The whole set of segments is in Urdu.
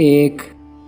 1,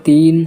3,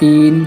3,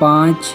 5,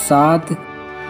7,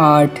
8।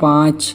5,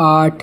8,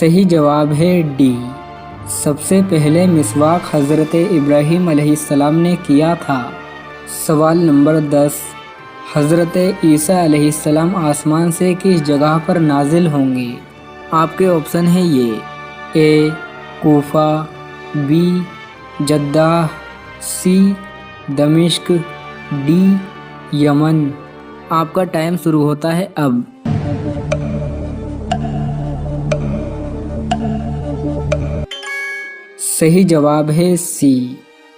صحیح جواب ہے ڈی۔ سب سے پہلے مسواک حضرت ابراہیم علیہ السلام نے کیا تھا۔ سوال نمبر 10، حضرت عیسیٰ علیہ السلام آسمان سے کس جگہ پر نازل ہوں گے؟ آپ کے آپشن ہیں یہ، اے کوفہ، بی جدہ، سی دمشق، ڈی یمن۔ آپ کا ٹائم شروع ہوتا ہے اب۔ صحیح جواب ہے سی،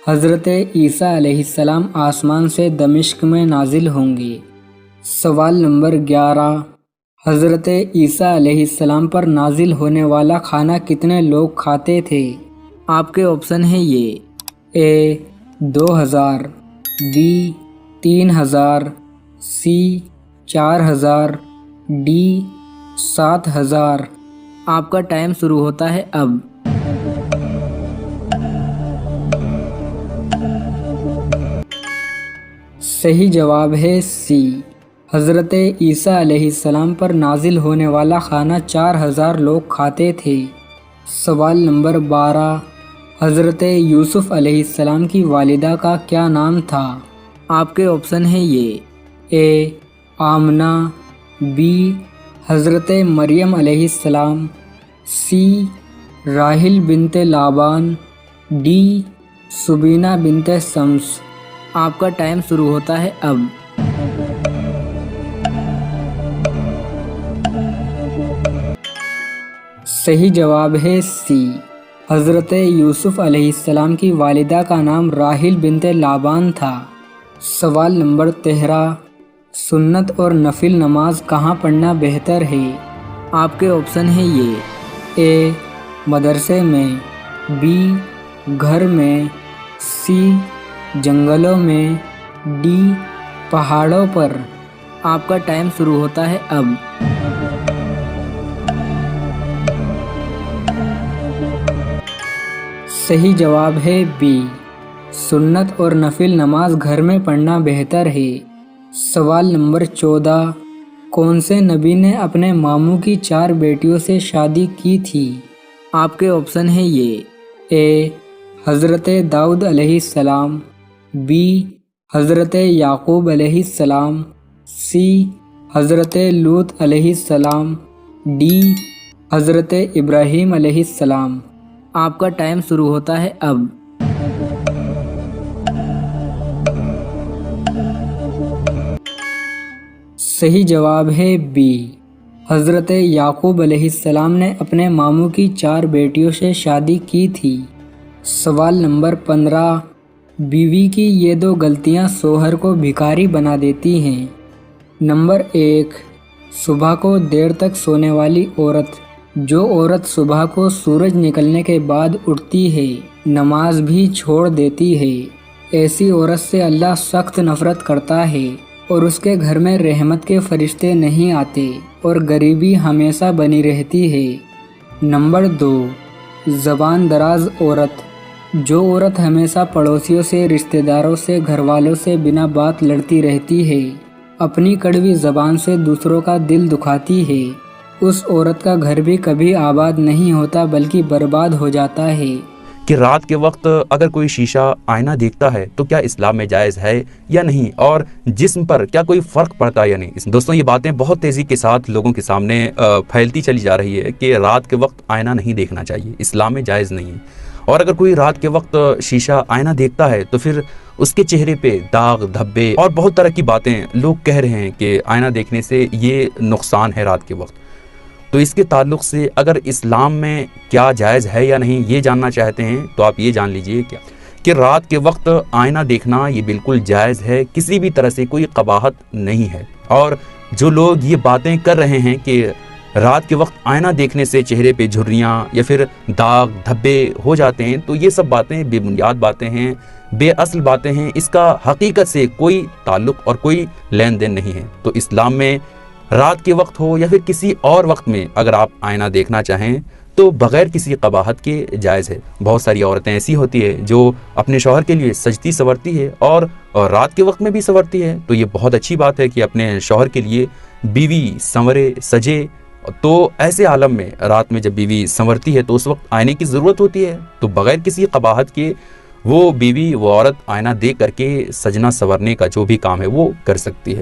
حضرت عیسیٰ علیہ السلام آسمان سے دمشق میں نازل ہوں گے۔ سوال نمبر 11، حضرت عیسیٰ علیہ السلام پر نازل ہونے والا کھانا کتنے لوگ کھاتے تھے؟ آپ کے آپشن ہیں یہ، اے 2000، بی 3000، سی 4000، ڈی 7000۔ آپ کا ٹائم شروع ہوتا ہے اب۔ صحیح جواب ہے سی، حضرت عیسیٰ علیہ السلام پر نازل ہونے والا کھانا 4000 لوگ کھاتے تھے۔ سوال نمبر 12، حضرت یوسف علیہ السلام کی والدہ کا کیا نام تھا؟ آپ کے آپشن ہیں یہ، اے آمنہ، بی حضرت مریم علیہ السلام، سی راحل بنت لابان، ڈی سبینہ بنت شمس۔ آپ کا ٹائم شروع ہوتا ہے اب۔ صحیح جواب ہے سی، حضرت یوسف علیہ السلام کی والدہ کا نام راحل بنت لابان تھا۔ سوال نمبر 13، سنت اور نفل نماز کہاں پڑھنا بہتر ہے؟ آپ کے آپشن ہیں یہ، اے مدرسے میں، بی گھر میں، سی جنگلوں میں، ڈی پہاڑوں پر۔ آپ کا ٹائم شروع ہوتا ہے اب۔ صحیح جواب ہے بی، سنت اور نفل نماز گھر میں پڑھنا بہتر ہے۔ سوال نمبر 14، کون سے نبی نے اپنے ماموں کی 4 بیٹیوں سے شادی کی تھی؟ آپ کے آپشن ہیں یہ، اے حضرت داؤد علیہ السلام، بی حضرت یعقوب علیہ السلام، سی حضرت لوط علیہ السلام، ڈی حضرت ابراہیم علیہ السلام۔ آپ کا ٹائم شروع ہوتا ہے اب۔ صحیح جواب ہے بی، حضرت یعقوب علیہ السلام نے اپنے ماموں کی 4 بیٹیوں سے شادی کی تھی۔ سوال نمبر 15، بیوی کی یہ 2 غلطیاں شوہر کو بھکاری بنا دیتی ہیں۔ نمبر 1، صبح کو دیر تک سونے والی عورت۔ جو عورت صبح کو سورج نکلنے کے بعد اٹھتی ہے، نماز بھی چھوڑ دیتی ہے، ایسی عورت سے اللہ سخت نفرت کرتا ہے اور اس کے گھر میں رحمت کے فرشتے نہیں آتے اور غریبی ہمیشہ بنی رہتی ہے۔ نمبر 2، زبان دراز عورت۔ جو عورت ہمیشہ پڑوسیوں سے، رشتہ داروں سے، گھر والوں سے بنا بات لڑتی رہتی ہے، اپنی کڑوی زبان سے دوسروں کا دل دکھاتی ہے، اس عورت کا گھر بھی کبھی آباد نہیں ہوتا بلکہ برباد ہو جاتا ہے۔ کہ رات کے وقت اگر کوئی شیشہ آئینہ دیکھتا ہے تو کیا اسلام میں جائز ہے یا نہیں، اور جسم پر کیا کوئی فرق پڑتا ہے یا نہیں۔ دوستوں، یہ باتیں بہت تیزی کے ساتھ لوگوں کے سامنے پھیلتی چلی جا رہی ہے کہ رات کے وقت آئینہ نہیں دیکھنا چاہیے، اسلام میں جائز نہیں ہے۔ اور اگر کوئی رات کے وقت شیشہ آئینہ دیکھتا ہے تو پھر اس کے چہرے پہ داغ دھبے اور بہت طرح کی باتیں لوگ کہہ رہے ہیں کہ آئینہ دیکھنے سے یہ نقصان ہے رات کے وقت۔ تو اس کے تعلق سے اگر اسلام میں کیا جائز ہے یا نہیں یہ جاننا چاہتے ہیں تو آپ یہ جان لیجئے کہ رات کے وقت آئینہ دیکھنا یہ بالکل جائز ہے، کسی بھی طرح سے کوئی قباحت نہیں ہے۔ اور جو لوگ یہ باتیں کر رہے ہیں کہ رات کے وقت آئینہ دیکھنے سے چہرے پہ جھریاں یا پھر داغ دھبے ہو جاتے ہیں، تو یہ سب باتیں بے بنیاد باتیں ہیں، بے اصل باتیں ہیں، اس کا حقیقت سے کوئی تعلق اور کوئی لین دین نہیں ہے۔ تو اسلام میں رات کے وقت ہو یا پھر کسی اور وقت میں اگر آپ آئینہ دیکھنا چاہیں تو بغیر کسی قباحت کے جائز ہے۔ بہت ساری عورتیں ایسی ہوتی ہے جو اپنے شوہر کے لیے سجتی سنورتی ہے اور رات کے وقت میں بھی سنورتی ہے، تو یہ بہت اچھی بات ہے کہ اپنے شوہر کے لیے بیوی سنورے سجے تو ایسے عالم میں رات میں جب بیوی سنورتی ہے تو اس وقت آئینے کی ضرورت ہوتی ہے، تو بغیر کسی قباحت کے وہ بیوی وہ عورت آئینہ دیکھ کر کے سجنا سنورنے کا جو بھی کام ہے وہ کر سکتی ہے۔